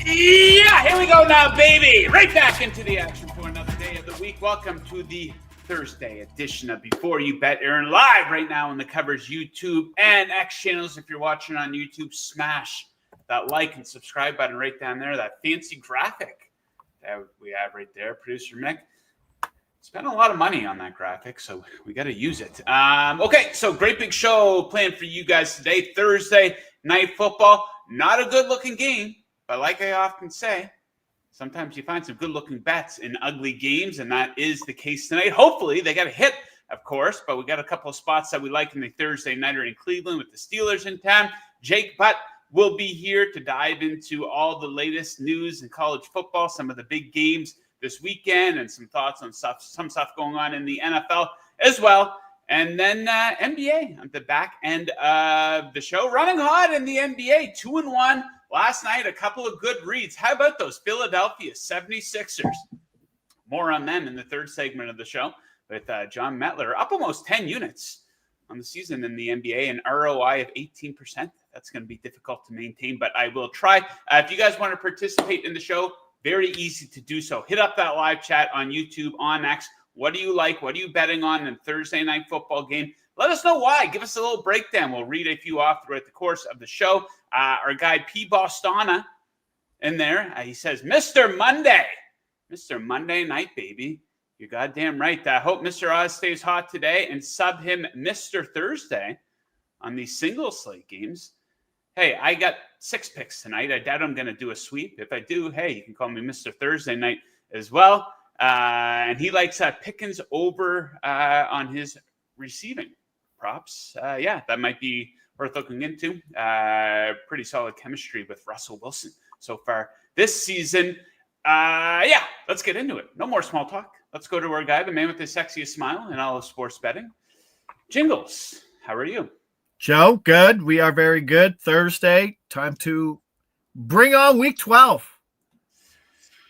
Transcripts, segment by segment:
Yeah, here we go now, baby. Right back into the action for another day of the week. Welcome to the Thursday edition of Before You Bet. Aaron live right now on the Covers YouTube and X channels. If you're watching on YouTube, smash that like and subscribe button right down there. That fancy graphic that we have right there. Producer Mick spent a lot of money on that graphic, so we got to use it. Okay, so great big show planned for you guys today. Thursday night football. Not a good-looking game. But like I often say, sometimes you find some good-looking bets in ugly games, and that is the case tonight. Hopefully, they got a hit, of course, but we got a couple of spots that we like in the Thursday nighter in Cleveland with the Steelers in town. Jake Butt will be here to dive into all the latest news in college football, some of the big games this weekend, and some thoughts on some stuff going on in the NFL as well. And then NBA on the back end of the show. Running hot in the NBA, 2-1. Last night, a couple of good reads. How about those Philadelphia 76ers? More on them in the third segment of the show with John Metler. Up almost 10 units on the season in the NBA, an ROI of 18%. That's going to be difficult to maintain, but I will try. If you guys want to participate in the show, very easy to do so. Hit up that live chat on YouTube, on X. What do you like? What are you betting on in Thursday night football game? Let us know why. Give us a little breakdown. We'll read a few off throughout the course of the show. Our guy P. Bostana in there, he says, Mr. Monday. Mr. Monday night, baby. You're goddamn right. I hope Mr. Oz stays hot today and sub him Mr. Thursday on these single slate games. Hey, I got 6 picks tonight. I doubt I'm going to do a sweep. If I do, hey, you can call me Mr. Thursday night as well. And he likes Pickens over on his receiving props. Yeah, that might be worth looking into. Pretty solid chemistry with Russell Wilson so far this season. Yeah, let's get into it. No more small talk. Let's go to our guy, the man with the sexiest smile in all of sports betting. Jingles, how are you? Joe, good. We are very good. Thursday, time to bring on week 12.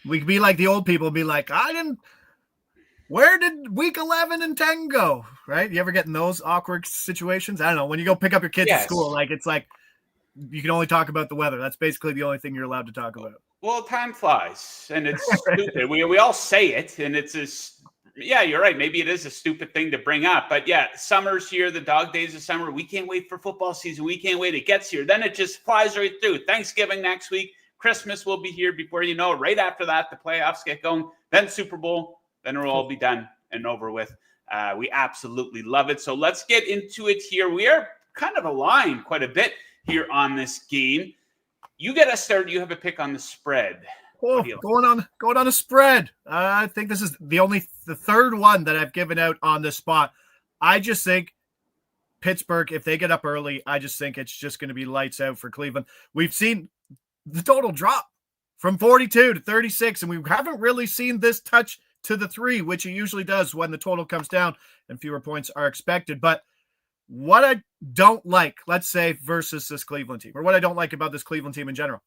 We could be like the old people, be like, where did week 11 and 10 go? Right? You ever get in those awkward situations? I don't know. When you go pick up your kids at school, it's like you can only talk about the weather. That's basically the only thing you're allowed to talk about. Well, time flies, and it's stupid. We all say it, and it's yeah, you're right. Maybe it is a stupid thing to bring up, but yeah, summer's here, the dog days of summer. We can't wait for football season. We can't wait. It gets here. Then it just flies right through. Thanksgiving next week. Christmas will be here before you know it. Right after that, the playoffs get going. Then Super Bowl. Then it'll all be done and over with. We absolutely love it. So let's get into it here. We are kind of aligned quite a bit here on this game. You get us started. You have a pick on the spread. Oh, going on a spread. I think this is the third one that I've given out on this spot. I just think Pittsburgh, if they get up early, I just think it's just going to be lights out for Cleveland. We've seen the total drop from 42 to 36, and we haven't really seen this touch to the 3, which it usually does when the total comes down and fewer points are expected. But what I don't like, let's say, versus this Cleveland team, or what I don't like about this Cleveland team in general,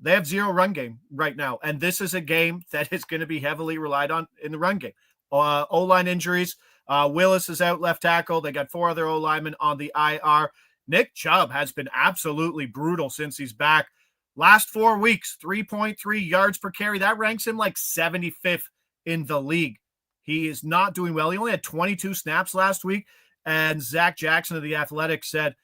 they have 0 run game right now. And this is a game that is going to be heavily relied on in the run game. O-line injuries. Willis is out left tackle. They got 4 other O-linemen on the IR. Nick Chubb has been absolutely brutal since he's back. Last 4 weeks, 3.3 yards per carry. That ranks him like 75th in the league. He is not doing well. He only had 22 snaps last week. And Zach Jackson of The Athletic said,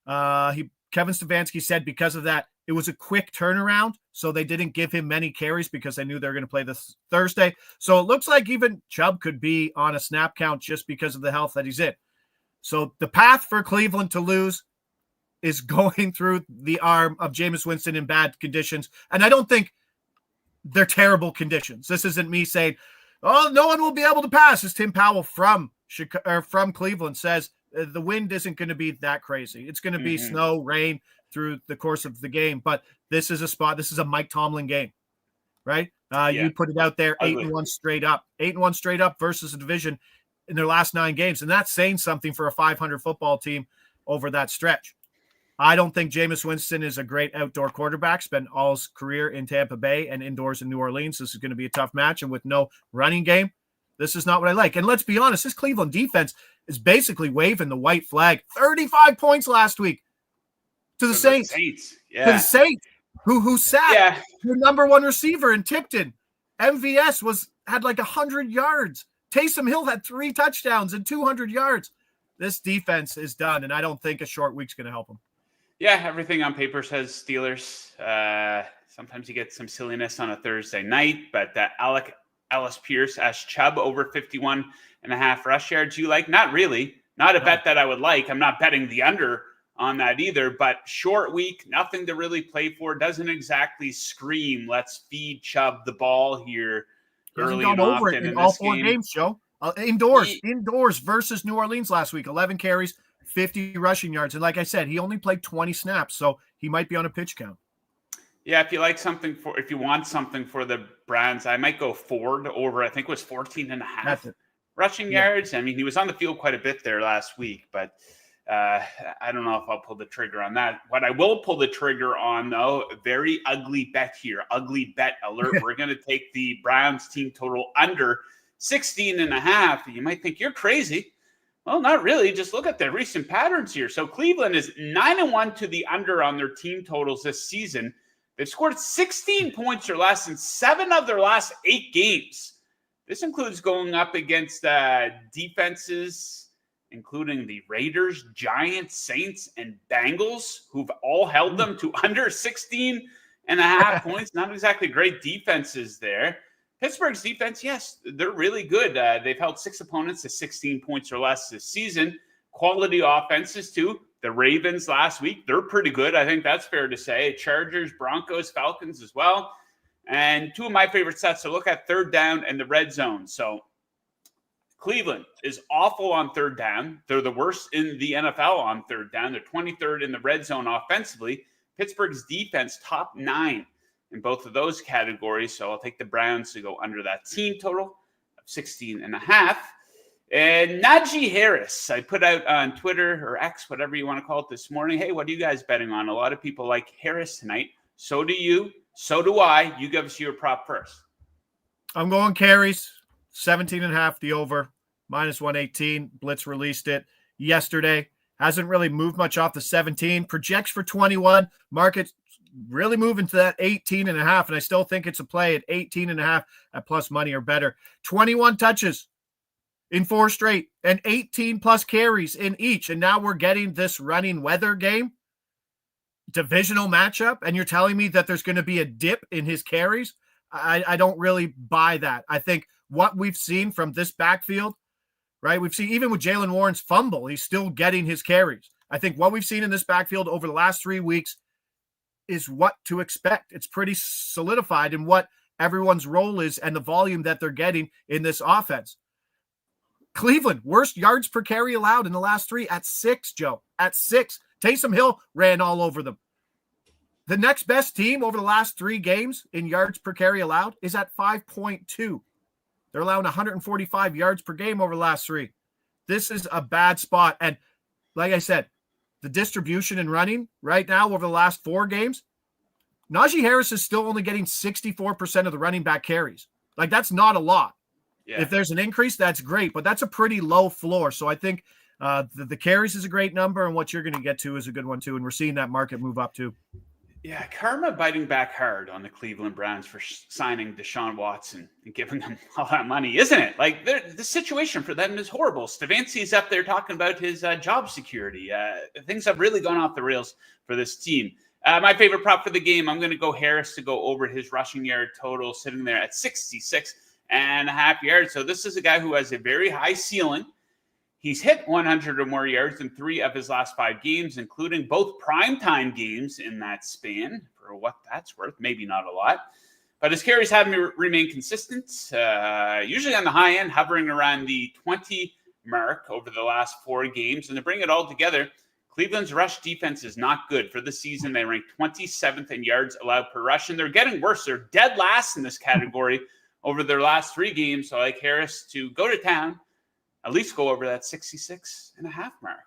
Kevin Stefanski said because of that, it was a quick turnaround. So they didn't give him many carries because they knew they were going to play this Thursday. So it looks like even Chubb could be on a snap count just because of the health that he's in. So the path for Cleveland to lose is going through the arm of Jameis Winston in bad conditions. And I don't think they're terrible conditions. This isn't me saying, oh, no one will be able to pass. As Tim Powell from Cleveland says, the wind isn't going to be that crazy. It's going to be snow, rain through the course of the game. But this is a Mike Tomlin game, right? You put it out there, 8-1 straight up. 8-1 straight up versus a division in their last 9 games. And that's saying something for a 500 football team over that stretch. I don't think Jameis Winston is a great outdoor quarterback. Spent all his career in Tampa Bay and indoors in New Orleans. This is going to be a tough match. And with no running game, this is not what I like. And let's be honest, this Cleveland defense is basically waving the white flag. 35 points last week to the Saints. Yeah. To the Saints. who sat Yeah. your number one receiver in Tipton. MVS had like 100 yards. Taysom Hill had 3 touchdowns and 200 yards. This defense is done, and I don't think a short week's going to help them. Yeah, everything on paper says Steelers. Sometimes you get some silliness on a Thursday night, but Alec Ellis Pierce as Chubb over 51.5 rush yards. You like? Not really. Not a bet that I would like. I'm not betting the under on that either, but short week, nothing to really play for. Doesn't exactly scream, let's feed Chubb the ball here early and often in all 4 games, Joe. Indoors versus New Orleans last week, 11 carries, 50 rushing yards. And like I said, he only played 20 snaps, so he might be on a pitch count. Yeah, if you want something for the Browns, I might go Ford over, I think it was 14.5 rushing yards. I mean, he was on the field quite a bit there last week, but I don't know if I'll pull the trigger on that. What I will pull the trigger on, though, a very ugly bet here. Ugly bet alert. We're going to take the Browns team total under 16.5. You might think you're crazy. Well, not really. Just look at the recent patterns here. So Cleveland is 9-1 to the under on their team totals this season. They've scored 16 points or less in 7 of their last 8 games. This includes going up against defenses including the Raiders, Giants, Saints, and Bengals, who've all held them to under 16.5 points. Not exactly great defenses there. Pittsburgh's defense, yes, they're really good. They've held 6 opponents to 16 points or less this season. Quality offenses, too. The Ravens last week, they're pretty good. I think that's fair to say. Chargers, Broncos, Falcons as well. And 2 of my favorite sets to look at, third down and the red zone. So Cleveland is awful on third down. They're the worst in the NFL on third down. They're 23rd in the red zone offensively. Pittsburgh's defense, top 9 in both of those categories. So I'll take the Browns to go under that team total of 16.5. And Najee Harris, I put out on Twitter or X, whatever you want to call it this morning. Hey, what are you guys betting on? A lot of people like Harris tonight. So do you. So do I. You give us your prop first. I'm going carries. 17.5, the over, -118. Blitz released it yesterday. Hasn't really moved much off the 17. Projects for 21. Market's really moving to that 18.5, and I still think it's a play at 18.5 at plus money or better. 21 touches in 4 straight and 18 plus carries in each. And now we're getting this running weather game, divisional matchup, and you're telling me that there's going to be a dip in his carries? I don't really buy that. I think what we've seen from this backfield, right? We've seen even with Jaylen Warren's fumble, he's still getting his carries. I think what we've seen in this backfield over the last 3 weeks is what to expect. It's pretty solidified in what everyone's role is and the volume that they're getting in this offense. Cleveland, worst yards per carry allowed in the last 3 at 6, Joe. At 6. Taysom Hill ran all over them. The next best team over the last 3 games in yards per carry allowed is at 5.2. They're allowing 145 yards per game over the last 3. This is a bad spot. And like I said, the distribution in running right now over the last 4 games, Najee Harris is still only getting 64% of the running back carries. Like, that's not a lot. Yeah. If there's an increase, that's great, but that's a pretty low floor. So I think the carries is a great number, and what you're going to get to is a good one too. And we're seeing that market move up too. Yeah, karma biting back hard on the Cleveland Browns for signing Deshaun Watson and giving them all that money, isn't it? Like, the situation for them is horrible. Stavanci's up there talking about his job security. Things have really gone off the rails for this team. My favorite prop for the game, I'm going to go Harris to go over his rushing yard total, sitting there at 66.5 yards. So this is a guy who has a very high ceiling. He's hit 100 or more yards in 3 of his last 5 games, including both primetime games in that span, for what that's worth. Maybe not a lot. But his carries haven't remained consistent, usually on the high end, hovering around the 20 mark over the last 4 games. And to bring it all together, Cleveland's rush defense is not good. For the season, they rank 27th in yards allowed per rush, and they're getting worse. They're dead last in this category over their last 3 games. So I like Harris to go to town, at least go over that 66.5 mark.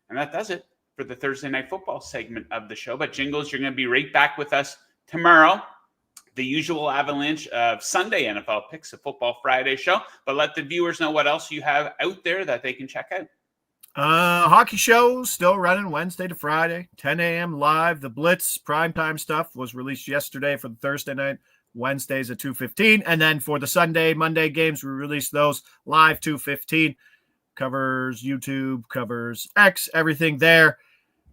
And that does it for the Thursday Night Football segment of the show. But Jingles, you're going to be right back with us tomorrow. The usual avalanche of Sunday NFL picks, a Football Friday show. But let the viewers know what else you have out there that they can check out. Hockey shows still running Wednesday to Friday, 10 a.m. live. The Blitz primetime stuff was released yesterday for the Thursday night. Wednesdays at 2:15, and then for the Sunday, Monday games, we release those live 2:15. Covers YouTube, covers X, everything there.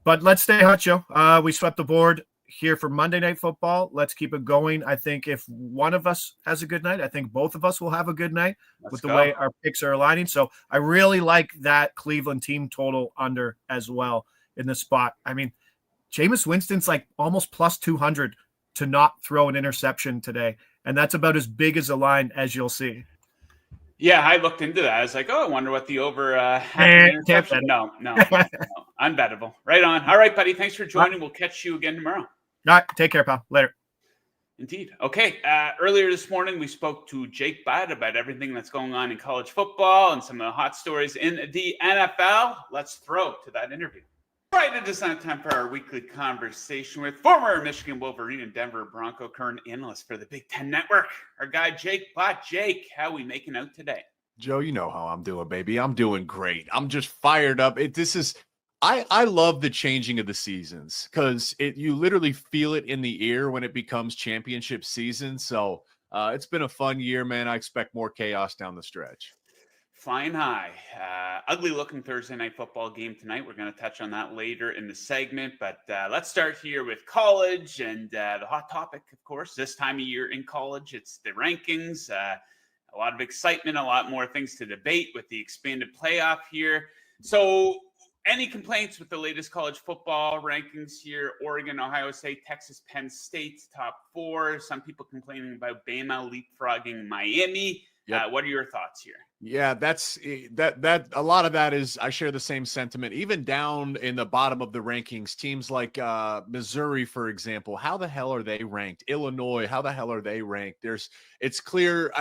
But let's stay hot, Joe. We swept the board here for Monday Night Football. Let's keep it going. I think if one of us has a good night, I think both of us will have a good night with the way our picks are aligning. So I really like that Cleveland team total under as well in the spot. I mean, Jameis Winston's like almost plus 200 to not throw an interception today. And that's about as big as a line as you'll see. Yeah, I looked into that. I was like, I wonder what the over interception. No, unbettable. Right on. All right, buddy. Thanks for joining. We'll catch you again tomorrow. All right. Take care, pal. Later. Indeed. Okay. Earlier this morning, we spoke to Jake Butt about everything that's going on in college football and some of the hot stories in the NFL. Let's throw to that interview. Right, it is time for our weekly conversation with former Michigan Wolverine and Denver Bronco current analyst for the Big Ten Network, our guy Jake Butt. Jake, how we making out today? Joe, you know how I'm doing, baby. I'm doing great. I'm just fired up. I love the changing of the seasons because you literally feel it in the ear when it becomes championship season. So it's been a fun year, man. I expect more chaos down the stretch. Flying high. Ugly looking Thursday night football game tonight. We're going to touch on that later in the segment, but let's start here with college and the hot topic, of course, this time of year in college. It's the rankings, a lot of excitement, a lot more things to debate with the expanded playoff here. So any complaints with the latest college football rankings here? Oregon, Ohio State, Texas, Penn State, top 4. Some people complaining about Bama leapfrogging Miami. Yep. What are your thoughts here? Yeah, that's that. A lot of that is I share the same sentiment. Even down in the bottom of the rankings, teams like Missouri, for example, how the hell are they ranked? Illinois, how the hell are they ranked? It's clear.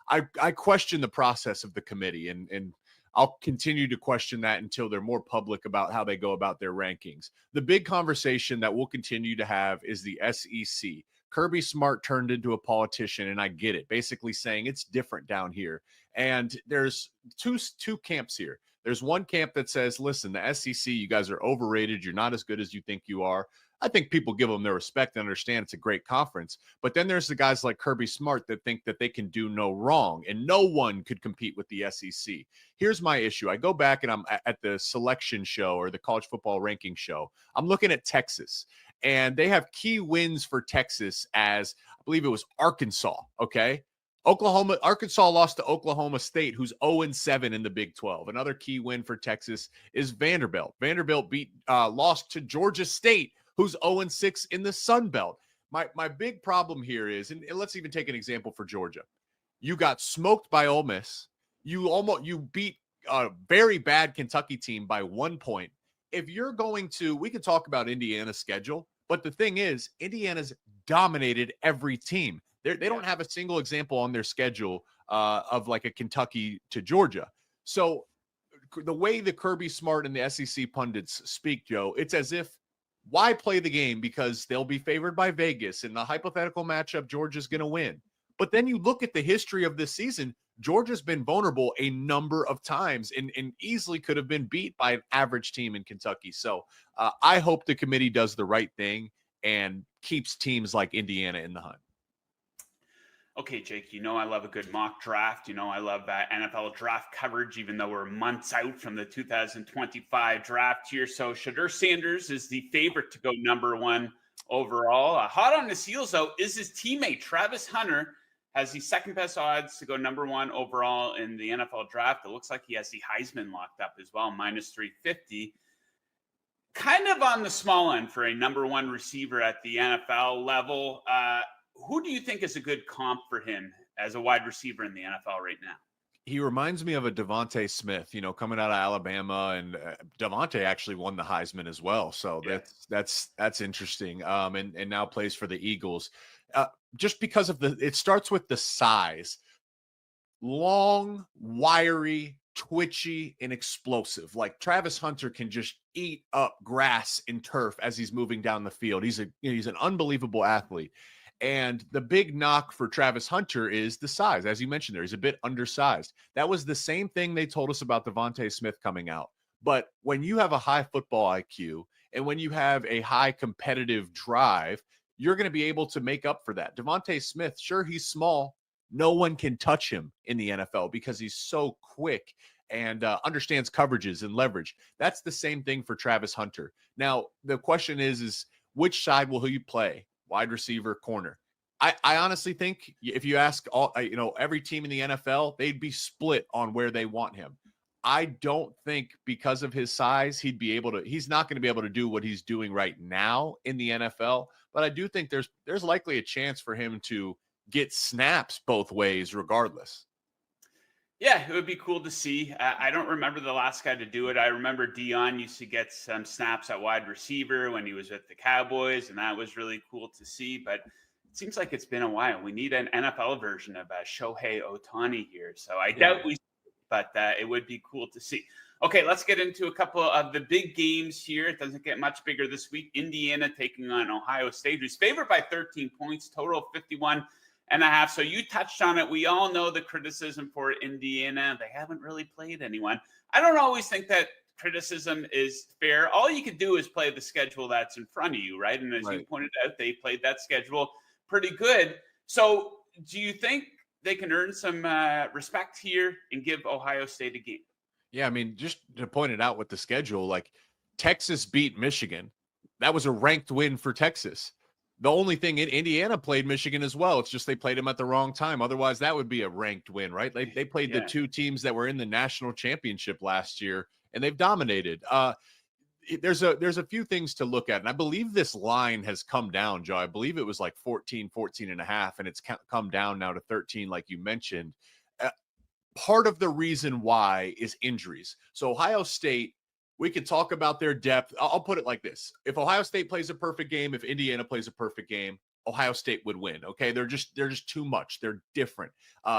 I question the process of the committee, and I'll continue to question that until they're more public about how they go about their rankings. The big conversation that we'll continue to have is the SEC. Kirby Smart turned into a politician, and I get it, basically saying it's different down here. And there's two camps here. There's one camp that says, listen, the SEC, you guys are overrated. You're not as good as you think you are. I think people give them their respect and understand it's a great conference. But then there's the guys like Kirby Smart that think that they can do no wrong, and no one could compete with the SEC. Here's my issue. I go back and I'm at the selection show or the college football ranking show. I'm looking at Texas. And they have key wins for Texas as, I believe it was Arkansas, okay? Arkansas lost to Oklahoma State, who's 0-7 in the Big 12. Another key win for Texas is Vanderbilt. Vanderbilt lost to Georgia State, who's 0-6 in the Sun Belt. My big problem here is, and let's even take an example for Georgia. You got smoked by Ole Miss. You beat a very bad Kentucky team by 1 point. If you're going to, we could talk about Indiana's schedule, but the thing is, Indiana's dominated every team. They don't have a single example on their schedule of like a Kentucky to Georgia. So the way the Kirby Smart and the SEC pundits speak, Joe, it's as if, why play the game? Because they'll be favored by Vegas. In the hypothetical matchup, Georgia's going to win. But then you look at the history of this season, Georgia's been vulnerable a number of times and easily could have been beat by an average team in Kentucky. So I hope the committee does the right thing and keeps teams like Indiana in the hunt. Okay, Jake, you know I love a good mock draft. You know I love NFL draft coverage, even though we're months out from the 2025 draft here. So Shedeur Sanders is the favorite to go number 1 overall. Hot on his heels, though, is his teammate, Travis Hunter, has the second best odds to go number 1 overall in the NFL draft. It looks like he has the Heisman locked up as well, minus 350. Kind of on the small end for a number 1 receiver at the NFL level. Who do you think is a good comp for him as a wide receiver in the NFL right now? He reminds me of a Devontae Smith, coming out of Alabama, and Devontae actually won the Heisman as well. So that's interesting. And now plays for the Eagles. Just because of it starts with the size, long, wiry, twitchy, and explosive. Like Travis Hunter can just eat up grass and turf as he's moving down the field. He's an unbelievable athlete. And the big knock for Travis Hunter is the size. As you mentioned there, he's a bit undersized. That was the same thing they told us about Devontae Smith coming out. But when you have a high football IQ and when you have a high competitive drive, you're going to be able to make up for that. Devontae Smith, sure, he's small. No one can touch him in the NFL because he's so quick and understands coverages and leverage. That's the same thing for Travis Hunter. Now, the question is which side will he play? Wide receiver, corner. I honestly think if you ask every team in the NFL, they'd be split on where they want him. I don't think because of his size, he's not going to be able to do what he's doing right now in the NFL. But I do think there's likely a chance for him to get snaps both ways regardless. Yeah, it would be cool to see. I don't remember the last guy to do it. I remember Dion used to get some snaps at wide receiver when he was with the Cowboys, and that was really cool to see. But it seems like it's been a while. We need an NFL version of Shohei Ohtani here. So I doubt we, but it would be cool to see. Okay, let's get into a couple of the big games here. It doesn't get much bigger this week. Indiana taking on Ohio State, who's favored by 13 points, total of 51.5. So you touched on it. We all know the criticism for Indiana. They haven't really played anyone. I don't always think that criticism is fair. All you could do is play the schedule that's in front of you, right? And as you pointed out, they played that schedule pretty good. So do you think they can earn some respect here and give Ohio State a game? Yeah, I mean, just to point it out with the schedule, like Texas beat Michigan. That was a ranked win for Texas. The only thing Indiana played Michigan as well. It's just they played them at the wrong time. Otherwise, that would be a ranked win, right? They played the two teams that were in the national championship last year, and they've dominated. There's a few things to look at, and I believe this line has come down, Joe. I believe it was like 14 and a half, and it's come down now to 13, like you mentioned. Part of the reason why is injuries. So Ohio State, we could talk about their depth. I'll put it like this. If Ohio State plays a perfect game, if Indiana plays a perfect game, Ohio State would win. Okay. They're just too much. They're different.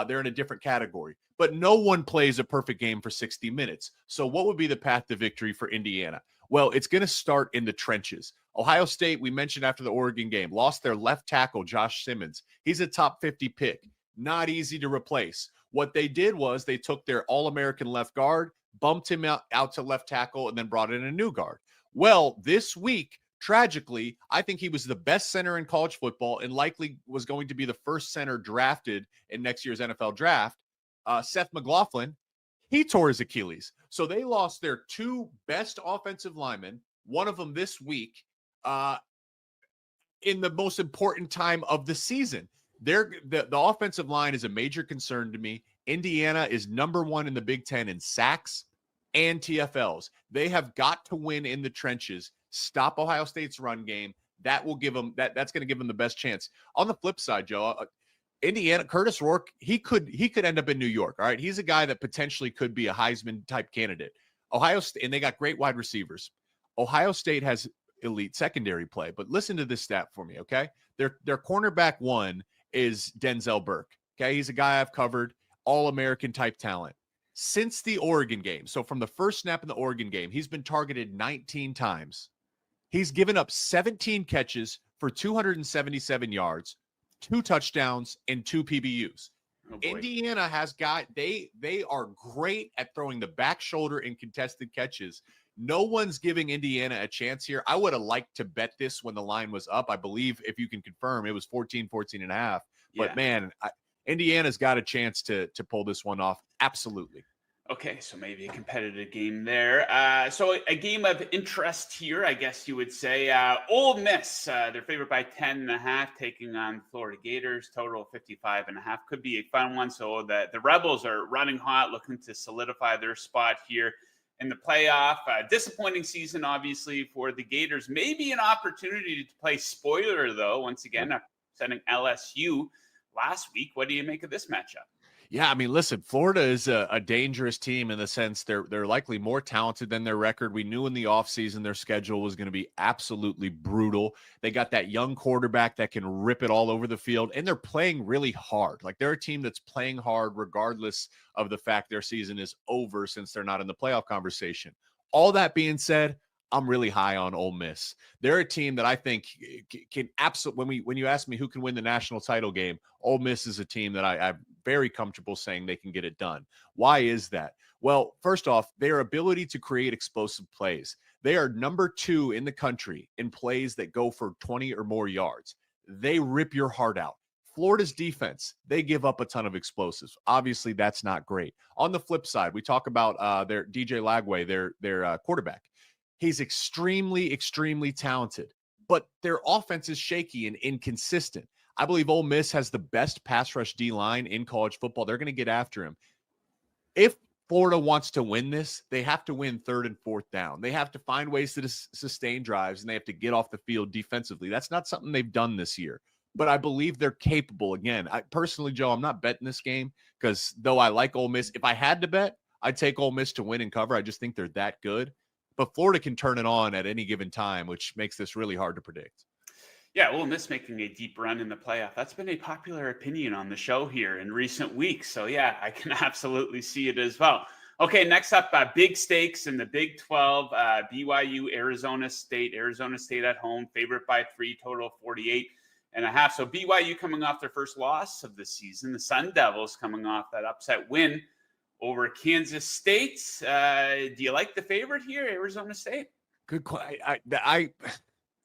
They're in a different category, but no one plays a perfect game for 60 minutes. So what would be the path to victory for Indiana? Well, it's going to start in the trenches. Ohio State, we mentioned after the Oregon game, lost their left tackle, Josh Simmons. He's a top 50 pick. Not easy to replace. What they did was they took their All-American left guard, bumped him out to left tackle, and then brought in a new guard. Well, this week, tragically, I think he was the best center in college football and likely was going to be the first center drafted in next year's NFL draft. Seth McLaughlin, he tore his Achilles. So they lost their two best offensive linemen, one of them this week, in the most important time of the season. The offensive line is a major concern to me. Indiana is number one in the Big Ten in sacks and TFLs. They have got to win in the trenches, stop Ohio State's run game. That will give them that's going to give them the best chance. On the flip side, Joe, Indiana, Curtis Rourke, he could end up in New York. All right. He's a guy that potentially could be a Heisman type candidate. Ohio State, and they got great wide receivers. Ohio State has elite secondary play, but listen to this stat for me. Okay. Their cornerback one is Denzel Burke. Okay. He's a guy I've covered, All-American type talent. Since the Oregon game, so from the first snap in the Oregon game, he's been targeted 19 times. He's given up 17 catches for 277 yards, 2 touchdowns, and 2 PBUs. Oh, Indiana has got, they are great at throwing the back shoulder in contested catches. No one's giving Indiana a chance here. I would have liked to bet this when the line was up. I believe, if you can confirm, it was 14 and a half. Yeah. But man, Indiana's got a chance to pull this one off. Absolutely. Okay, so maybe a competitive game there. So a game of interest here, I guess you would say. Ole Miss, they're favored by 10.5, taking on Florida Gators. Total 55.5. Could be a fun one. So the Rebels are running hot, looking to solidify their spot here in the playoff. Disappointing season, obviously, for the Gators. Maybe an opportunity to play spoiler, though, once again, setting LSU last week. What do you make of this matchup? Yeah, I mean, listen, Florida is a dangerous team in the sense they're likely more talented than their record. We knew in the offseason their schedule was going to be absolutely brutal. They got that young quarterback that can rip it all over the field, and they're playing really hard. Like, they're a team that's playing hard regardless of the fact their season is over since they're not in the playoff conversation. All that being said, I'm really high on Ole Miss. They're a team that I think can absolutely, when you ask me who can win the national title game, Ole Miss is a team that I'm very comfortable saying they can get it done. Why is that? Well, first off, their ability to create explosive plays. They are number 2 in the country in plays that go for 20 or more yards. They rip your heart out. Florida's defense, they give up a ton of explosives. Obviously, that's not great. On the flip side, we talk about their DJ Lagway, their quarterback. He's extremely, extremely talented, but their offense is shaky and inconsistent. I believe Ole Miss has the best pass rush D line in college football. They're going to get after him. If Florida wants to win this, they have to win 3rd and 4th down. They have to find ways to sustain drives, and they have to get off the field defensively. That's not something they've done this year, but I believe they're capable. Again, I personally, Joe, I'm not betting this game because though I like Ole Miss, if I had to bet, I'd take Ole Miss to win and cover. I just think they're that good. But Florida can turn it on at any given time, which makes this really hard to predict. Yeah, Ole Miss making a deep run in the playoff. That's been a popular opinion on the show here in recent weeks. So, yeah, I can absolutely see it as well. Okay, next up, big stakes in the Big 12, BYU, Arizona State. Arizona State at home, favorite by 3, total 48.5. So BYU coming off their first loss of the season. The Sun Devils coming off that upset win over Kansas State. Do you like the favorite here, Arizona State? Good question.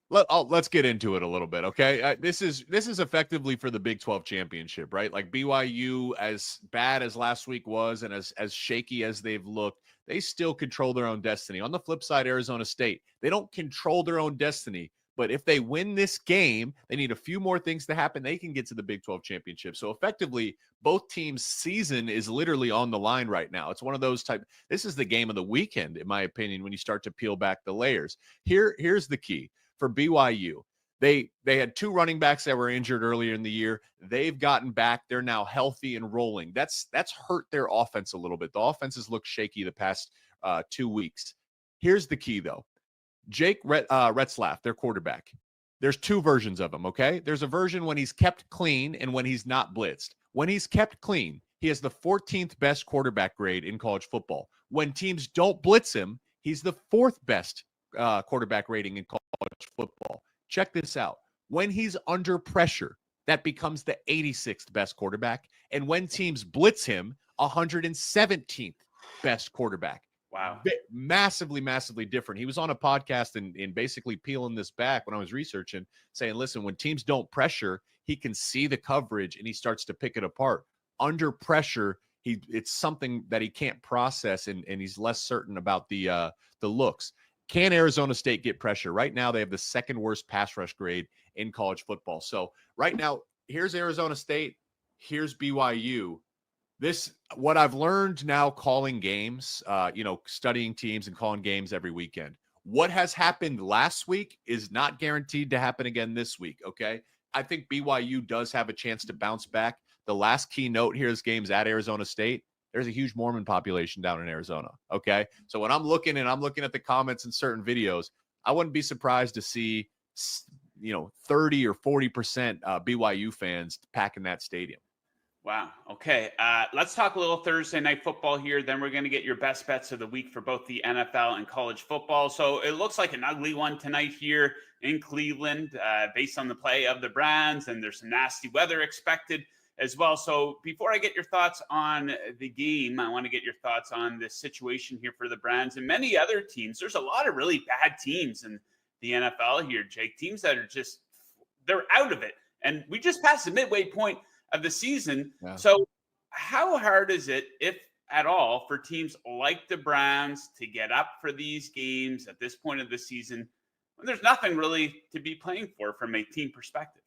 Let's get into it a little bit, okay? This is effectively for the Big 12 championship, right? Like BYU, as bad as last week was and as shaky as they've looked, they still control their own destiny. On the flip side, Arizona State, they don't control their own destiny, but if they win this game, they need a few more things to happen. They can get to the Big 12 championship. So effectively, both teams' season is literally on the line right now. It's one of those this is the game of the weekend, in my opinion, when you start to peel back the layers. Here's the key. For BYU, they had 2 running backs that were injured earlier in the year. They've gotten back. They're now healthy and rolling. That's hurt their offense a little bit. The offense has looked shaky the past 2 weeks. Here's the key, though. Jake Retzlaff, their quarterback. There's 2 versions of him, okay? There's a version when he's kept clean and when he's not blitzed. When he's kept clean, he has the 14th best quarterback grade in college football. When teams don't blitz him, he's the 4th best quarterback rating in college football. Check this out. When he's under pressure, that becomes the 86th best quarterback. And when teams blitz him, 117th best quarterback. Wow. Massively, massively different. He was on a podcast and basically peeling this back when I was researching, saying, listen, when teams don't pressure, he can see the coverage and he starts to pick it apart. Under pressure, it's something that he can't process and he's less certain about the looks. Can Arizona State get pressure? Right now, they have the 2nd worst pass rush grade in college football. So right now, here's Arizona State. Here's BYU. What I've learned now calling games, studying teams and calling games every weekend. What has happened last week is not guaranteed to happen again this week, okay? I think BYU does have a chance to bounce back. The last key note here is games at Arizona State. There's a huge Mormon population down in Arizona, okay? So when I'm looking at the comments in certain videos, I wouldn't be surprised to see, 30 or 40% BYU fans packing that stadium. Wow. Okay. Let's talk a little Thursday night football here. Then we're going to get your best bets of the week for both the NFL and college football. So it looks like an ugly one tonight here in Cleveland based on the play of the Browns, and there's some nasty weather expected as well. So before I get your thoughts on the game, I want to get your thoughts on this situation here for the Browns and many other teams. There's a lot of really bad teams in the NFL here, Jake. Teams that are they're out of it. And we just passed the midway point of the season. Yeah. So how hard is it, if at all, for teams like the Browns to get up for these games at this point of the season when there's nothing really to be playing for from a team perspective?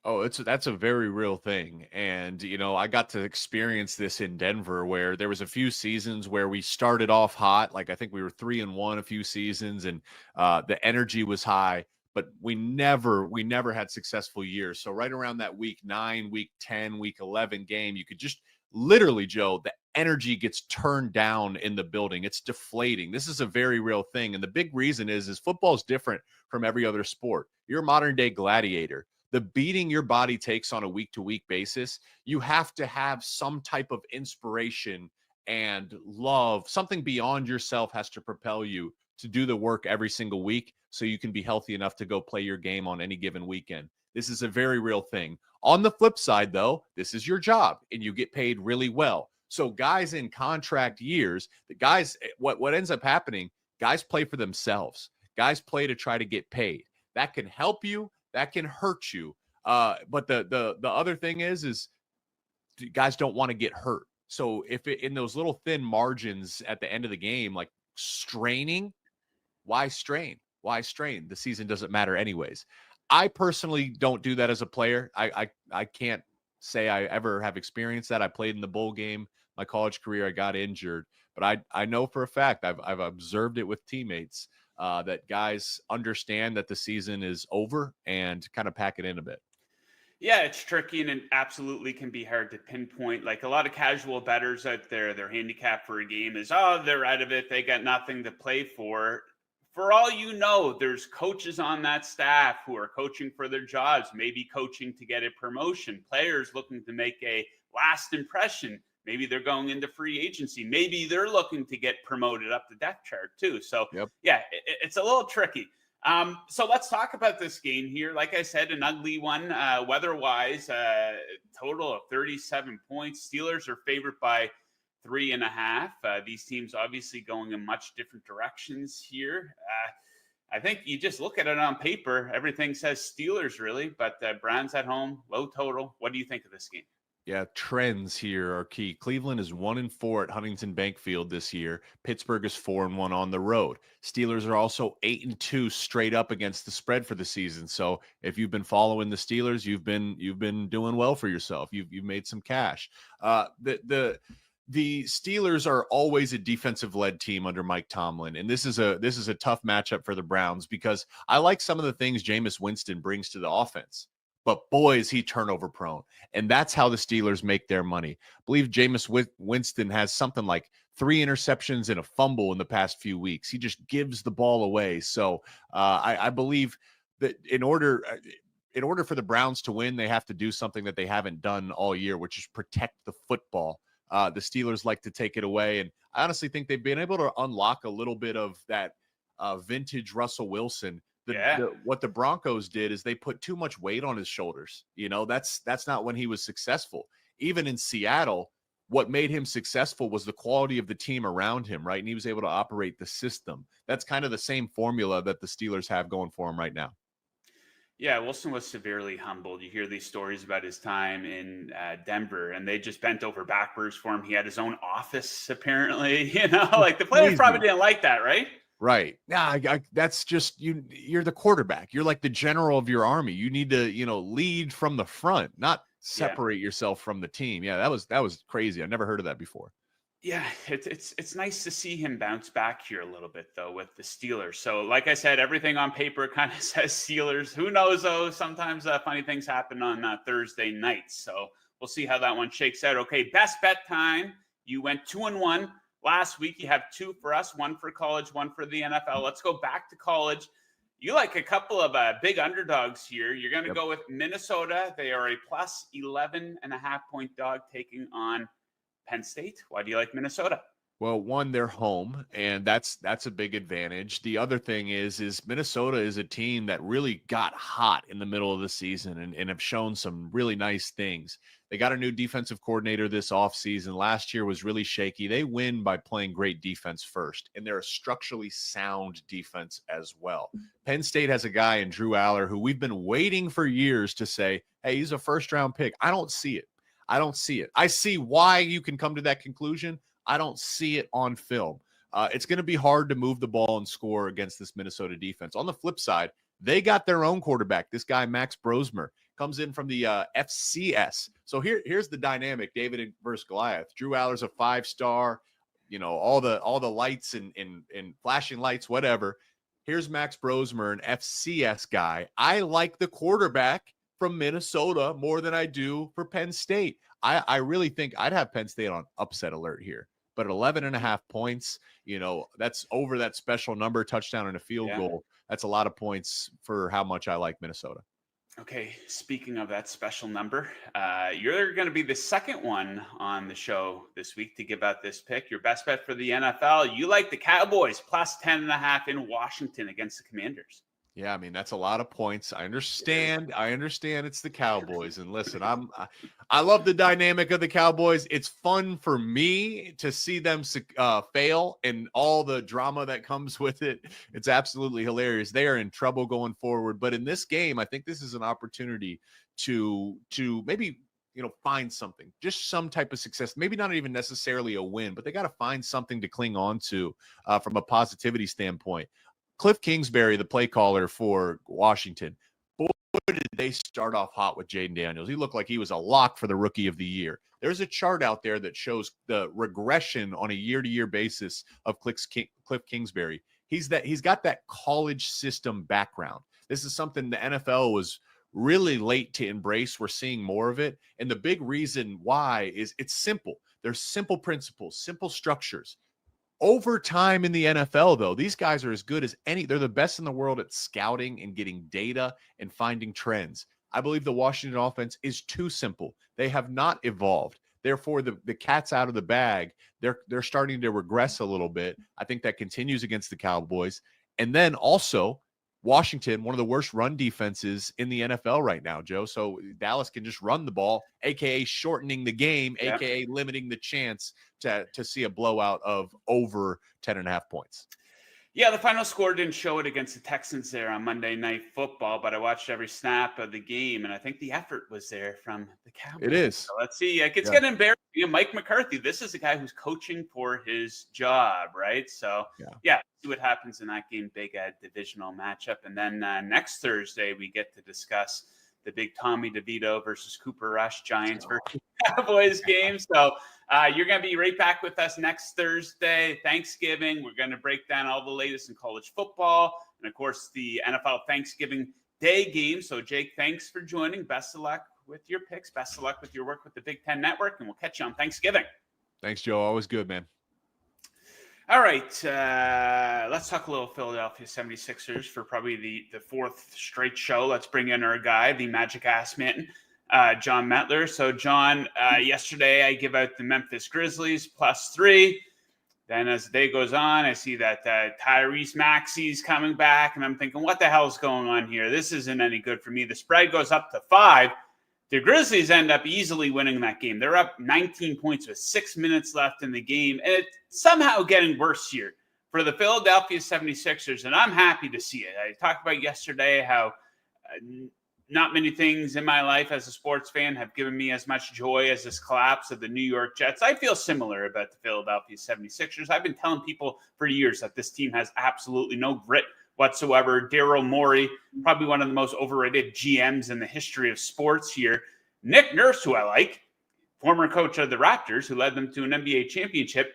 Oh, that's a very real thing. And, I got to experience this in Denver where there was a few seasons where we started off hot. Like I think we were 3-1 a few seasons and the energy was high, but we never had successful years. So right around that week 9, week 10, week 11 game, you could just literally, Joe, the energy gets turned down in the building. It's deflating. This is a very real thing. And the big reason is football is different from every other sport. You're a modern day gladiator. The beating your body takes on a week-to-week basis, you have to have some type of inspiration and love. Something beyond yourself has to propel you to do the work every single week so you can be healthy enough to go play your game on any given weekend. This is a very real thing. On the flip side, though, this is your job and you get paid really well. So guys in contract years, the guys, what ends up happening, guys play for themselves. Guys play to try to get paid. That can help you. That can hurt you. But the other thing is guys don't want to get hurt. So if in those little thin margins at the end of the game, like straining, why strain? Why strain? The season doesn't matter anyways. I personally don't do that as a player. I can't say I ever have experienced that. I played in the bowl game my college career. I got injured, but I know for a fact I've observed it with teammates that guys understand that the season is over and kind of pack it in a bit. Yeah, it's tricky and it absolutely can be hard to pinpoint. Like a lot of casual bettors out there, their handicap for a game is, oh, they're out of it. They got nothing to play for. For all you know, there's coaches on that staff who are coaching for their jobs, maybe coaching to get a promotion, players looking to make a last impression. Maybe they're going into free agency. Maybe they're looking to get promoted up the depth chart too. So yeah, it's a little tricky. So let's talk about this game here. Like I said, an ugly one, weather-wise, total of 37 points. Steelers are favored by 3.5. These teams obviously going in much different directions here. I think you just look at it on paper. Everything says Steelers really, but Browns at home, low total. What do you think of this game? Yeah, trends here are key. Cleveland is 1-4 at Huntington Bank Field this year. Pittsburgh is 4-1 on the road. Steelers are also 8-2 straight up against the spread for the season. So if you've been following the Steelers, you've been doing well for yourself. You've made some cash. The Steelers are always a defensive-led team under Mike Tomlin, and this is a tough matchup for the Browns because I like some of the things Jameis Winston brings to the offense. But boy, is he turnover prone. And that's how the Steelers make their money. I believe Jameis Winston has something like 3 interceptions and a fumble in the past few weeks. He just gives the ball away. So I believe that in order for the Browns to win, they have to do something that they haven't done all year, which is protect the football. The Steelers like to take it away. And I honestly think they've been able to unlock a little bit of that vintage Russell Wilson. What the Broncos did is they put too much weight on his shoulders. You know, that's not when he was successful. Even in Seattle, what made him successful was the quality of the team around him, right? And he was able to operate the system. That's kind of the same formula that the Steelers have going for him right now. Yeah, Wilson was severely humbled. You hear these stories about his time in Denver, and they just bent over backwards for him. He had his own office, apparently. You know, like the players probably didn't like that, right? Right. Yeah, that's just you're the quarterback. You're like the general of your army. You need to, lead from the front, not separate yourself from the team. Yeah, that was crazy. I never heard of that before. Yeah, it's nice to see him bounce back here a little bit though with the Steelers. So like I said, everything on paper kind of says Steelers. Who knows though? Sometimes funny things happen on Thursday nights. So we'll see how that one shakes out. Okay, best bet time. You went 2-1. Last week, you have 2 for us, 1 for college, 1 for the NFL. Let's go back to college. You like a couple of big underdogs here. You're going to go with Minnesota. They are a plus 11.5 point dog taking on Penn State. Why do you like Minnesota? Well, one, they're home, and that's a big advantage. The other thing is Minnesota is a team that really got hot in the middle of the season and have shown some really nice things. They got a new defensive coordinator this offseason. Last year was really shaky. They win by playing great defense first, and they're a structurally sound defense as well. Penn State has a guy in Drew Aller who we've been waiting for years to say, hey, he's a first-round pick. I don't see it. I see why you can come to that conclusion. I don't see it on film. It's going to be hard to move the ball and score against this Minnesota defense. On the flip side, they got their own quarterback. This guy, Max Brosmer, comes in from the FCS. So here's the dynamic, David versus Goliath. Drew Aller's a 5-star, all the lights and flashing lights, whatever. Here's Max Brosmer, an FCS guy. I like the quarterback from Minnesota more than I do for Penn State. I really think I'd have Penn State on upset alert here. But 11.5 points, that's over that special number, touchdown and a field goal. That's a lot of points for how much I like Minnesota. Okay, speaking of that special number, you're going to be the second one on the show this week to give out this pick. Your best bet for the NFL. You like the Cowboys plus 10.5 in Washington against the Commanders. Yeah, I mean, that's a lot of points. I understand. It's the Cowboys. And listen, I love the dynamic of the Cowboys. It's fun for me to see them fail and all the drama that comes with it. It's absolutely hilarious. They are in trouble going forward. But in this game, I think this is an opportunity to maybe, find something, just some type of success. Maybe not even necessarily a win, but they got to find something to cling on to from a positivity standpoint. Cliff Kingsbury, the play caller for Washington, boy, did they start off hot with Jaden Daniels. He looked like he was a lock for the rookie of the year. There's a chart out there that shows the regression on a year-to-year basis of Cliff Kingsbury. He's got that college system background. This is something the NFL was really late to embrace. We're seeing more of it. And the big reason why is it's simple. There's simple principles, simple structures. Over time in the NFL, though, these guys are as good as any. They're the best in the world at scouting and getting data and finding trends. I believe the Washington offense is too simple. They have not evolved. Therefore, the cat's out of the bag. They're starting to regress a little bit. I think that continues against the Cowboys. And then also, Washington, one of the worst run defenses in the NFL right now, Joe. So Dallas can just run the ball, a.k.a. shortening the game, a.k.a. limiting the chance to see a blowout of over 10.5 points. Yeah, the final score didn't show it against the Texans there on Monday Night Football, but I watched every snap of the game, and I think the effort was there from the Cowboys. It is. So let's see. It's getting embarrassing. Mike McCarthy, this is a guy who's coaching for his job, right? So, yeah, see what happens in that game, big divisional matchup. And then next Thursday, we get to discuss the big Tommy DeVito versus Cooper Rush Giants versus Cowboys game. So you're going to be right back with us next Thursday, Thanksgiving. We're going to break down all the latest in college football and, of course, the NFL Thanksgiving Day game. So, Jake, thanks for joining. Best of luck with your picks. Best of luck with your work with the Big Ten Network, and we'll catch you on Thanksgiving. Thanks, Joe. Always good, man. All right, let's talk a little Philadelphia 76ers for probably the fourth straight show. Let's bring in our guy, the Magic Ass Man, John Metler. So, John, yesterday I give out the Memphis Grizzlies +3. Then as the day goes on, I see that Tyrese Maxey's coming back, and I'm thinking, what the hell is going on here? This isn't any good for me. The spread goes up to 5. The Grizzlies end up easily winning that game. They're up 19 points with 6 minutes left in the game, and it's somehow getting worse here for the Philadelphia 76ers, and I'm happy to see it. I talked about yesterday how not many things in my life as a sports fan have given me as much joy as this collapse of the New York Jets. I feel similar about the Philadelphia 76ers. I've been telling people for years that this team has absolutely no grit whatsoever. Daryl Morey, probably one of the most overrated GMs in the history of sports here. Nick Nurse, who I like, former coach of the Raptors, who led them to an NBA championship.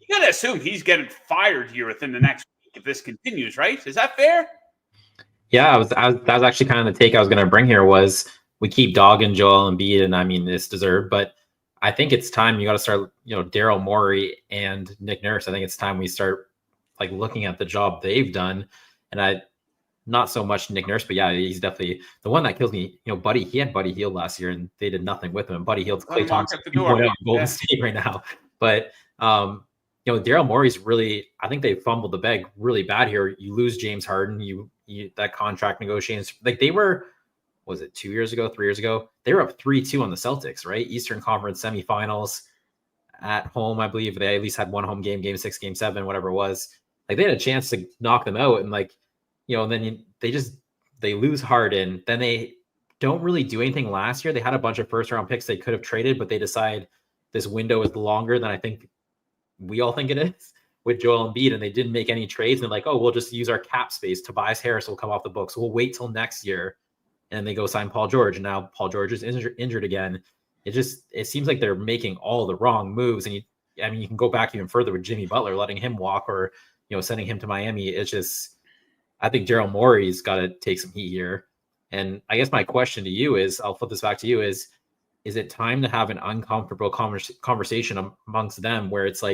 You got to assume he's getting fired here within the next week if this continues, right? Is that fair? Yeah, that was actually kind of the take I was going to bring here was we keep dogging Joel Embiid, and I mean, it's deserved, but I think it's time you got to start, Daryl Morey and Nick Nurse. I think it's time we start looking at the job they've done. And not so much Nick Nurse, but yeah, he's definitely the one that kills me. Buddy, he had Buddy Hield last year, and they did nothing with him. Buddy Hield's Klay Thompson Golden State right now. But Daryl Morey's really, I think they fumbled the bag really bad here. You lose James Harden, you that contract negotiations, they were, was it 2 years ago, 3 years ago? They were up 3-2 on the Celtics, right? Eastern Conference semifinals at home, I believe. They at least had one home game, game 6, game 7, whatever it was. They had a chance to knock them out, and and then they lose Harden. Then they don't really do anything last year. They had a bunch of first round picks they could have traded, but they decide this window is longer than I think we all think it is with Joel Embiid, and they didn't make any trades. And we'll just use our cap space. Tobias Harris will come off the books. We'll wait till next year, and they go sign Paul George. And now Paul George is injured again. It seems like they're making all the wrong moves. And you can go back even further with Jimmy Butler, letting him walk, or sending him to Miami. It's just, I think Daryl Morey's got to take some heat here. And I guess my question to you is, I'll flip this back to you, is it time to have an uncomfortable conversation amongst them where it's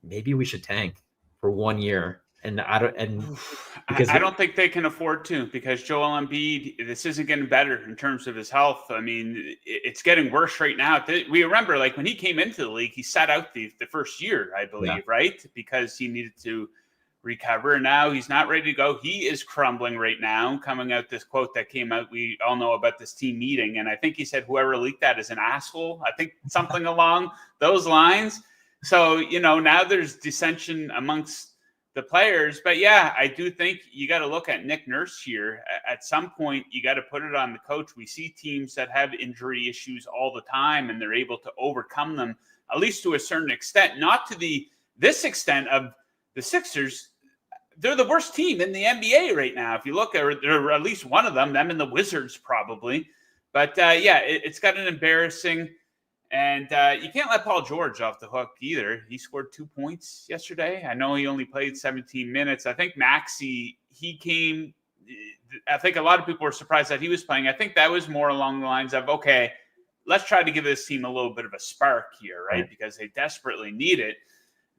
maybe we should tank for 1 year? And I don't think they can afford to, because Joel Embiid, this isn't getting better in terms of his health. I mean, it's getting worse right now. We remember, when he came into the league, he sat out the first year, I believe, right? Because he needed to recover. Now he's not ready to go. He is crumbling right now, coming out this quote that came out. We all know about this team meeting. And I think he said whoever leaked that is an asshole. I think something along those lines. So, now there's dissension amongst the players. But yeah, I do think you got to look at Nick Nurse here. At some point, you got to put it on the coach. We see teams that have injury issues all the time, and they're able to overcome them, at least to a certain extent, not to this extent of the Sixers. They're the worst team in the NBA right now. If you look at, they're at least one of them and the Wizards probably. But it's got an embarrassing. And you can't let Paul George off the hook either. He scored 2 points yesterday. I know he only played 17 minutes. I think Maxey, I think a lot of people were surprised that he was playing. I think that was more along the lines of, okay, let's try to give this team a little bit of a spark here, right? Because they desperately need it.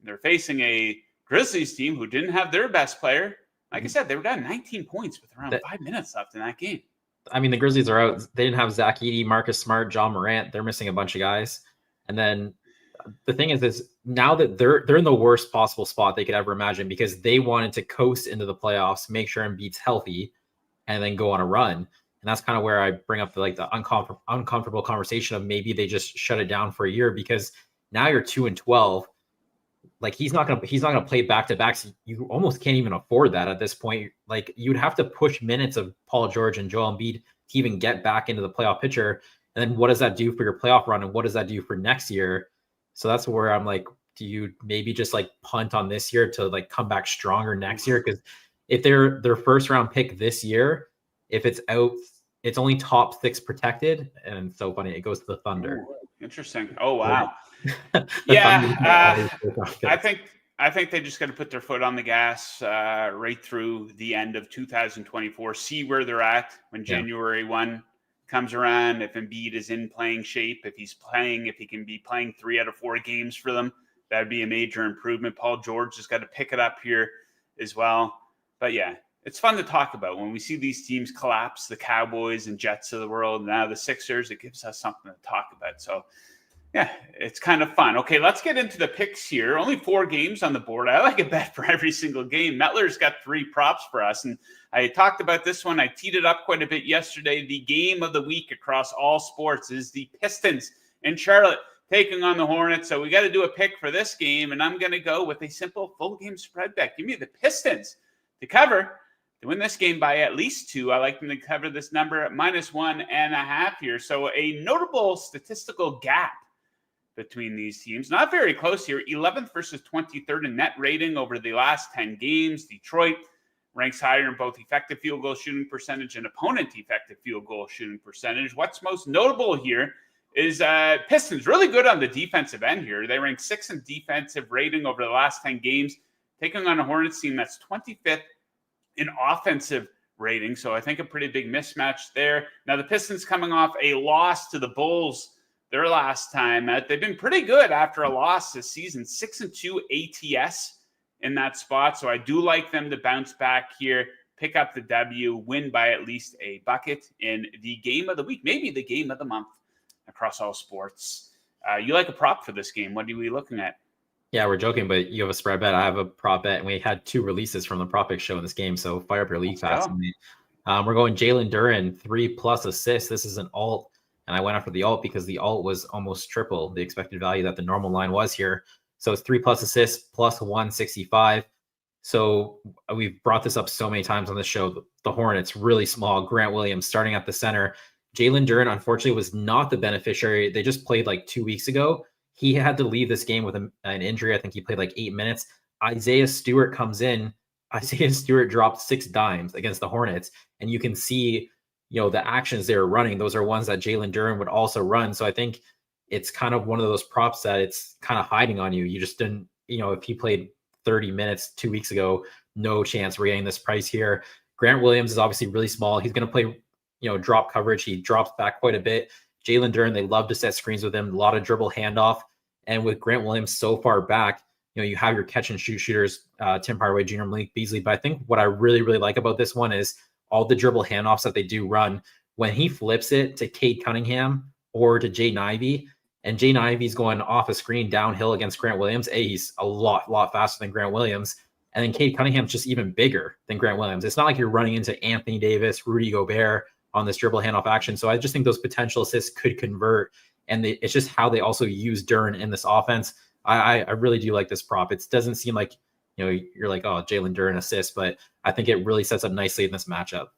They're facing a Grizzlies team who didn't have their best player. Like I said, they were down 19 points with around 5 minutes left in that game. I mean, the Grizzlies are out. They didn't have Zach Edey, Marcus Smart, John Morant. They're missing a bunch of guys. And then the thing is now that they're in the worst possible spot they could ever imagine, because they wanted to coast into the playoffs, make sure Embiid's healthy, and then go on a run. And that's kind of where I bring up the uncomfortable conversation of maybe they just shut it down for a year, because now you're 2-12. Like he's not gonna play back-to-backs. You almost can't even afford that at this point. Like you'd have to push minutes of Paul George and Joel Embiid to even get back into the playoff picture. And then what does that do for your playoff run? And what does that do for next year? So that's where I'm like, do you maybe just like punt on this year to like come back stronger next year? Because if they're their first round pick this year, if it's out, it's only top 6 protected. And so funny, it goes to the Thunder. Ooh, interesting. Oh wow. Yeah, I think they just got to put their foot on the gas right through the end of 2024. See where they're at when January 1 comes around. If Embiid is in playing shape, if he can be playing 3 out of 4 games for them, that'd be a major improvement. Paul George has got to pick it up here as well. But yeah, it's fun to talk about when we see these teams collapse, the Cowboys and Jets of the world, now the Sixers. It gives us something to talk about. So yeah, it's kind of fun. Okay, let's get into the picks here. Only 4 games on the board. I like a bet for every single game. Metler's got 3 props for us, and I talked about this one. I teed it up quite a bit yesterday. The game of the week across all sports is the Pistons in Charlotte taking on the Hornets. So we got to do a pick for this game, and I'm going to go with a simple full game spread bet. Give me the Pistons to cover, to win this game by at least 2. I like them to cover this number at -1.5 here. So a notable statistical gap between these teams. Not very close here. 11th versus 23rd in net rating over the last 10 games. Detroit ranks higher in both effective field goal shooting percentage and opponent effective field goal shooting percentage. What's most notable here is Pistons really good on the defensive end here. They rank 6th in defensive rating over the last 10 games, taking on a Hornets team that's 25th in offensive rating. So I think a pretty big mismatch there. Now the Pistons coming off a loss to the Bulls their last time out. They've been pretty good after a loss this season, 6-2 ATS in that spot. So I do like them to bounce back here, pick up the W, win by at least a bucket in the game of the week, maybe the game of the month across all sports. You like a prop for this game. What are we looking at? Yeah, we're joking, but you have a spread bet. I have a prop bet, and we had 2 releases from the prop pick show in this game. So fire up your league fast. We're going Jalen Duren, 3+ assists. This is an alt. And I went after the alt because the alt was almost triple the expected value that the normal line was here. So it's 3+ assists plus 165. So we've brought this up so many times on the show. The Hornets, really small. Grant Williams starting at the center. Jalen Duren, unfortunately, was not the beneficiary. They just played like 2 weeks ago. He had to leave this game with an injury. I think he played like 8 minutes. Isaiah Stewart comes in. Isaiah Stewart dropped 6 dimes against the Hornets. And you can see, the actions they were running, those are ones that Jalen Duren would also run. So I think it's kind of one of those props that it's kind of hiding on you. You just didn't, if he played 30 minutes 2 weeks ago, no chance we're getting this price here. Grant Williams is obviously really small. He's going to play, drop coverage. He drops back quite a bit. Jalen Duren, they love to set screens with him, a lot of dribble handoff. And with Grant Williams so far back, you have your catch and shoot shooters, Tim Hardaway Jr., Malik Beasley. But I think what I really, really like about this one is all the dribble handoffs that they do run. When he flips it to Cade Cunningham or to Jaden Ivey, and Jaden Ivey's going off a screen downhill against Grant Williams, he's a lot faster than Grant Williams. And then Cade Cunningham's just even bigger than Grant Williams. It's not like you're running into Anthony Davis, Rudy Gobert on this dribble handoff action. So I just think those potential assists could convert. And it's just how they also use Duren in this offense. I really do like this prop. It doesn't seem like, you're like, oh, Jalen Duren assist, but I think it really sets up nicely in this matchup.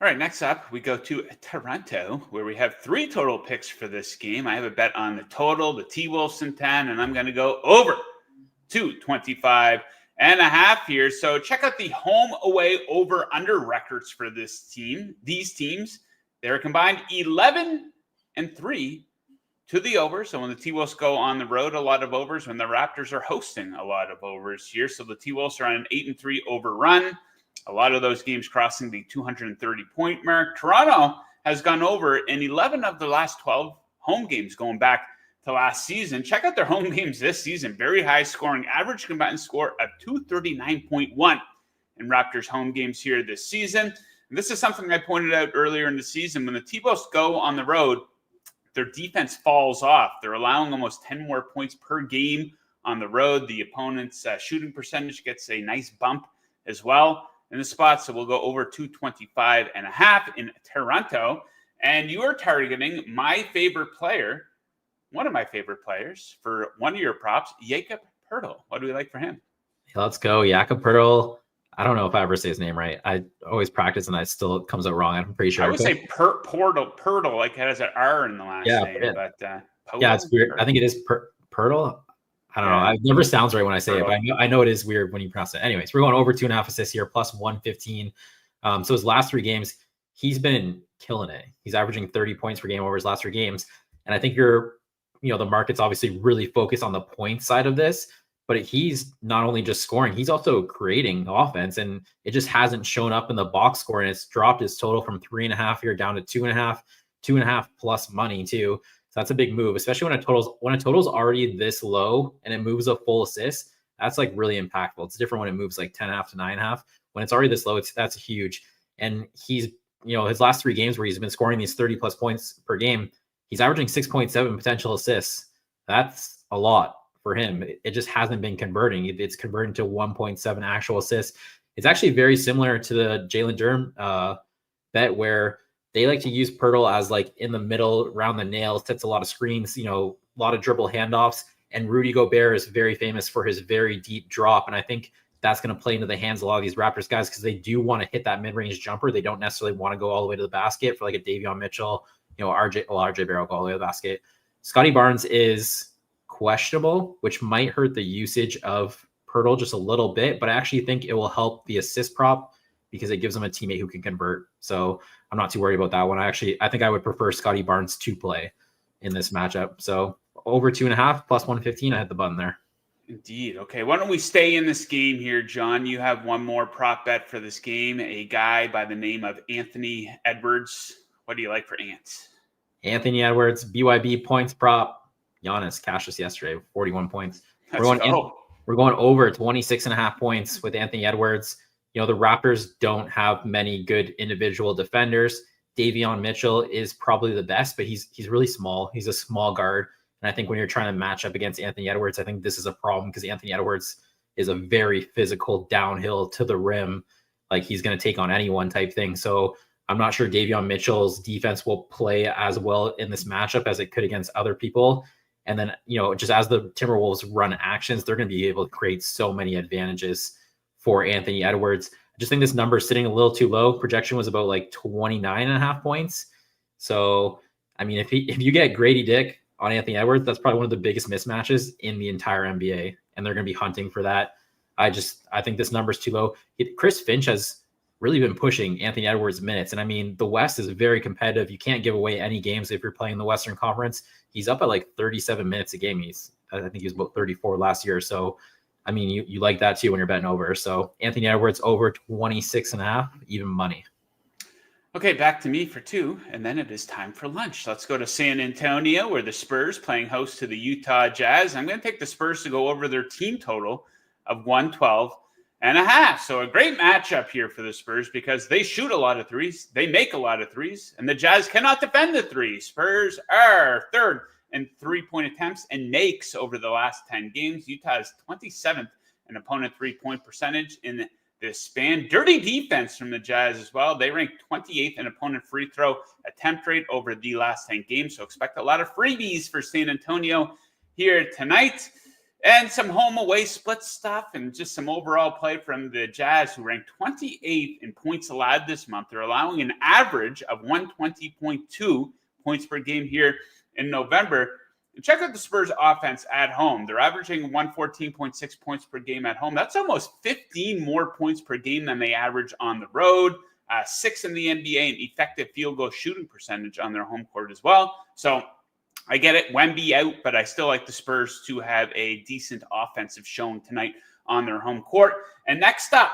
All right, next up, we go to Toronto, where we have 3 total picks for this game. I have a bet on the total, the T-Wolves in 10, and I'm going to go over 225.5 here. So check out the home away over under records for these teams. They're combined 11-3 to the over. So when the T-Wolves go on the road, a lot of overs. When the Raptors are hosting, a lot of overs here. So the T-Wolves are on an 8-3 over run. A lot of those games crossing the 230-point mark. Toronto has gone over in 11 of the last 12 home games going back to last season. Check out their home games this season. Very high scoring, average combined score of 239.1 in Raptors home games here this season. And this is something I pointed out earlier in the season. When the T-Wolves go on the road, their defense falls off. They're allowing almost 10 more points per game on the road. The opponent's shooting percentage gets a nice bump as well in the spot. So we'll go over 225.5 in Toronto. And you are targeting my favorite player, one of my favorite players, for one of your props, Jakob Poeltl. What do we like for him? Let's go. Jakob Poeltl. I don't know if I ever say his name right. I always practice and it comes out wrong. I'm pretty sure. I would say Poeltl, like it has an R in the last name. But yeah, it's weird. I think it is Poeltl. I don't know. It never sounds right when I say it, but I know it is weird when you pronounce it. Anyways, we're going over 2.5 assists here, plus 115. So his last 3 games, he's been killing it. He's averaging 30 points per game over his last 3 games. And I think the market's obviously really focused on the point side of this, but he's not only just scoring, he's also creating offense, and it just hasn't shown up in the box score. And it's dropped his total from 3.5 here down to 2.5 plus money too. So that's a big move, especially when a total's already this low and it moves a full assist. That's like really impactful. It's different when it moves like 10.5 to 9.5. When it's already this low, that's huge. And he's, his last 3 games where he's been scoring these 30 plus points per game, he's averaging 6.7 potential assists. That's a lot for him. It just hasn't been converting. It's converting to 1.7 actual assists. It's actually very similar to the Jalen Duren bet, where they like to use Poeltl as like in the middle, around the nails, sets a lot of screens, a lot of dribble handoffs. And Rudy Gobert is very famous for his very deep drop. And I think that's going to play into the hands of a lot of these Raptors guys, because they do want to hit that mid-range jumper. They don't necessarily want to go all the way to the basket for like a Davion Mitchell, RJ Barrett go all the way to the basket. Scotty Barnes is questionable, which might hurt the usage of Poeltl just a little bit, but I actually think it will help the assist prop because it gives them a teammate who can convert. So I'm not too worried about that one. I think I would prefer Scotty Barnes to play in this matchup. So over 2.5 plus 115, I hit the button there. Indeed. Okay, why don't we stay in this game here, John? You have one more prop bet for this game, a guy by the name of Anthony Edwards. What do you like for Ants? Anthony Edwards, BYB points prop. Giannis cashed us yesterday, 41 points. We're going over 26.5 points with Anthony Edwards. The Raptors don't have many good individual defenders. Davion Mitchell is probably the best, but he's really small. He's a small guard. And I think when you're trying to match up against Anthony Edwards, I think this is a problem, because Anthony Edwards is a very physical downhill to the rim. Like, he's going to take on anyone type thing. So I'm not sure Davion Mitchell's defense will play as well in this matchup as it could against other people. And then, just as the Timberwolves run actions, they're going to be able to create so many advantages for Anthony Edwards. I just think this number is sitting a little too low. Projection was about like 29.5 points. So, I mean, if you get Grady Dick on Anthony Edwards, that's probably one of the biggest mismatches in the entire NBA. And they're going to be hunting for that. I think this number is too low. Chris Finch has really been pushing Anthony Edwards minutes. And I mean, the West is very competitive. You can't give away any games if you're playing the Western Conference. He's up at like 37 minutes a game. I think he was about 34 last year. So, I mean, you like that too when you're betting over. So Anthony Edwards over 26.5, even money. Okay, back to me for 2, and then it is time for lunch. Let's go to San Antonio, where the Spurs playing host to the Utah Jazz. I'm going to take the Spurs to go over their team total of 112.5. So a great matchup here for the Spurs, because they shoot a lot of threes, they make a lot of threes, and the Jazz cannot defend the threes. Spurs are third in 3-point attempts and makes over the last 10 games. Utah is 27th and opponent 3-point percentage in this span. Dirty defense from the Jazz as well. They rank 28th in opponent free throw attempt rate over the last 10 games. So expect a lot of freebies for San Antonio here tonight. And some home away split stuff and just some overall play from the Jazz, who ranked 28th in points allowed this month. They're allowing an average of 120.2 points per game here in November. And check out the Spurs offense at home. They're averaging 114.6 points per game at home. That's almost 15 more points per game than they average on the road. 6th in the NBA in effective field goal shooting percentage on their home court as well. So I get it, Wemby out, but I still like the Spurs to have a decent offensive showing tonight on their home court. And next up,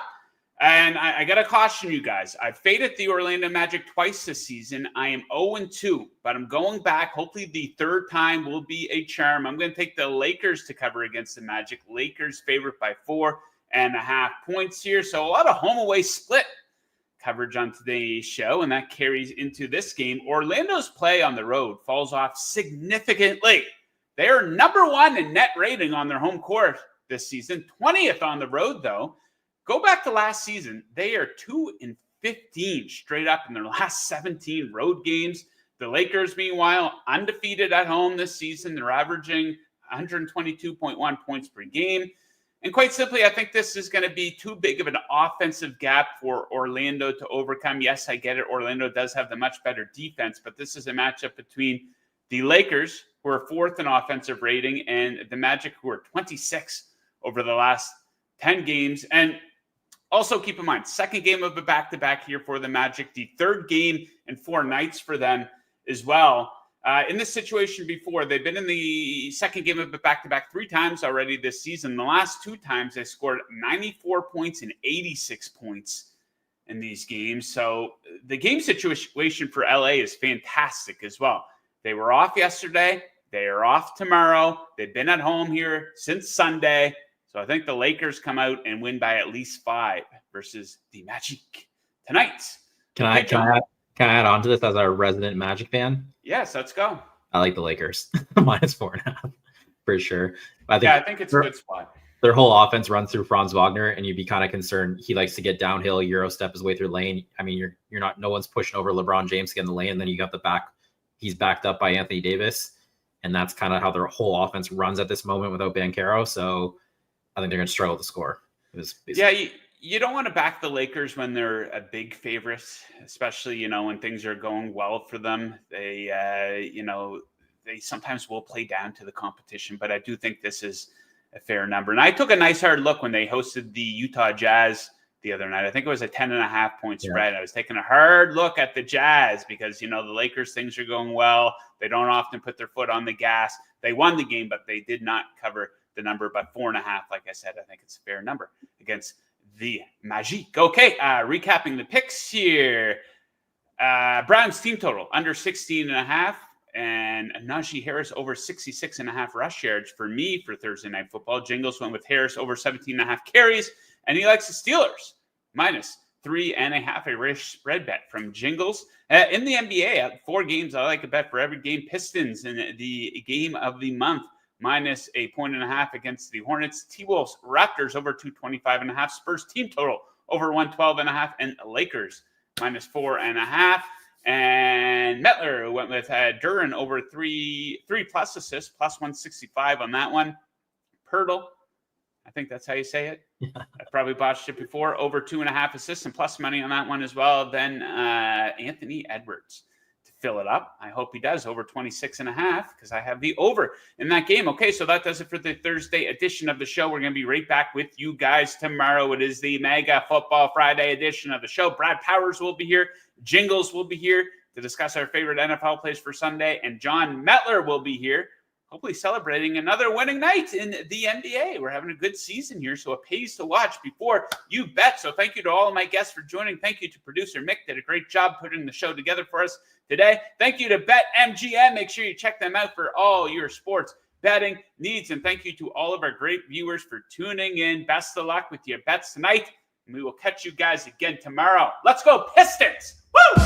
and I got to caution you guys, I faded the Orlando Magic twice this season. I am 0-2, but I'm going back. Hopefully the third time will be a charm. I'm going to take the Lakers to cover against the Magic. Lakers favorite by 4.5 points here. So a lot of home away split coverage on today's show, and that carries into this game. Orlando's play on the road falls off significantly. They are number 1 in net rating on their home court this season, 20th on the road, though. Go back to last season. They are 2-15 straight up in their last 17 road games. The Lakers, meanwhile, undefeated at home this season. They're averaging 122.1 points per game. And quite simply, I think this is going to be too big of an offensive gap for Orlando to overcome. Yes, I get it. Orlando does have the much better defense, but this is a matchup between the Lakers, who are 4th in offensive rating, and the Magic, who are 26 over the last 10 games. And also keep in mind, second game of a back-to-back here for the Magic, the third game in 4 nights for them as well. In this situation before, they've been in the second game of a back-to-back 3 times already this season. The last 2 times, they scored 94 points and 86 points in these games. So the game situation for LA is fantastic as well. They were off yesterday. They are off tomorrow. They've been at home here since Sunday. So I think the Lakers come out and win by at least 5 versus the Magic tonight. Can I add on to this as a resident Magic fan? Yes, let's go. I like the Lakers minus 4.5 for sure. I think it's a good spot. Their whole offense runs through Franz Wagner, and you'd be kind of concerned. He likes to get downhill, Euro step his way through lane. I mean, you're not, no one's pushing over LeBron James to get in the lane. And then you got the back. He's backed up by Anthony Davis, and that's kind of how their whole offense runs at this moment without Banchero. So I think they're going to struggle to score. Yeah, you don't want to back the Lakers when they're a big favorite, especially, when things are going well for them. They sometimes will play down to the competition, but I do think this is a fair number. And I took a nice hard look when they hosted the Utah Jazz the other night. I think it was a 10.5 point spread. I was taking a hard look at the Jazz because, the Lakers, things are going well. They don't often put their foot on the gas. They won the game, but they did not cover the number. But 4.5, like I said, I think it's a fair number against the Magic. Okay, recapping the picks here. Browns team total under 16.5, and Najee Harris over 66.5 rush yards for me for Thursday Night Football. Jingles went with Harris over 17.5 carries, and he likes the Steelers minus 3.5, a rich spread bet from Jingles. In the NBA, 4 games, I like a bet for every game. Pistons in the game of the month, minus 1.5 against the Hornets. T-Wolves, Raptors over 225.5. Spurs team total over 112.5. And Lakers minus 4.5. And Metler went with Duran over 3+ assists, plus 165 on that one. Pirtle, I think that's how you say it. I probably botched it before. Over 2.5 assists and plus money on that one as well. Then Anthony Edwards to fill it up. I hope he does over 26.5 because I have the over in that game. Okay, so that does it for the Thursday edition of the show. We're going to be right back with you guys tomorrow. It is the Mega Football Friday edition of the show. Brad Powers will be here. Jingles will be here to discuss our favorite NFL plays for Sunday. And John Metler will be here, hopefully celebrating another winning night in the NBA. We're having a good season here, so it pays to watch before you bet. So thank you to all of my guests for joining. Thank you to producer Mick. Did a great job putting the show together for us today. Thank you to BetMGM. Make sure you check them out for all your sports betting needs. And thank you to all of our great viewers for tuning in. Best of luck with your bets tonight. And we will catch you guys again tomorrow. Let's go Pistons! Woo!